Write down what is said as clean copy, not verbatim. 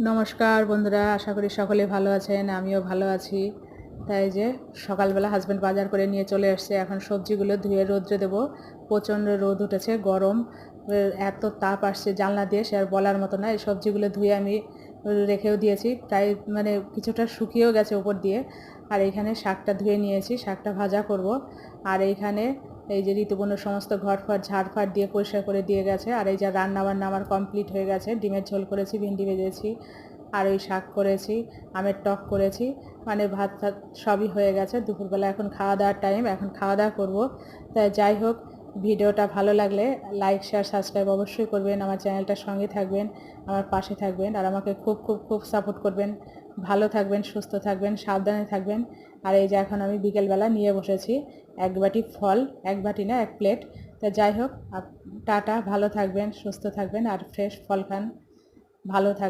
নমস্কার বন্ধুরা, আশা করি সকলে ভালো আছেন। আমিও ভালো আছি। তাই যে সকালবেলা হাজব্যান্ড বাজার করে নিয়ে চলে আসছে। এখন সবজিগুলো ধুয়ে রোদ্রে দেবো। প্রচণ্ড রোদ উঠেছে, গরম, এত তাপ আসছে জানলা দিয়ে, সে আর বলার মতো না। এই সবজিগুলো ধুয়ে আমি রেখেও দিয়েছি, প্রায় মানে কিছুটা শুকিয়েও গেছে উপর দিয়ে। আর এইখানে শাকটা ধুয়ে নিয়েছি, শাকটা ভাজা করব। আর এইখানে এই যে ঋতুপূর্ণ সমস্ত ঘরফাট ঝাড়ফাট দিয়ে পরিষ্কার করে দিয়ে গেছে। আর এই যে রান্নাবান্না আমার কমপ্লিট হয়ে গেছে। ডিমের ঝোল করেছি, ভিন্ডি ভেজেছি, আর ওই শাক করেছি, আমের টক করেছি, মানে ভাত টাত সবই হয়ে গেছে। দুপুরবেলা এখন খাওয়া দাওয়ার টাইম, এখন খাওয়া দাওয়া করবো। তাই যাই হোক, ভিডিওটা ভালো লাগলে লাইক শেয়ার সাবস্ক্রাইব অবশ্যই করবেন, আমার চ্যানেলটার সঙ্গে থাকবেন, আমার পাশে থাকবেন, আর আমাকে খুব খুব খুব সাপোর্ট করবেন। ভালো থাকবেন, সুস্থ থাকবেন, সাবধানে থাকবেন। আর এই যে এখন আমি বিকেলবেলা নিয়ে বসেছি এক বাটি ফল, এক বাটি না, এক প্লেট। তা যাই হোক, টাটা, ভালো থাকবেন, সুস্থ থাকবেন, আর ফ্রেশ ফল খান, ভালো থাকবেন।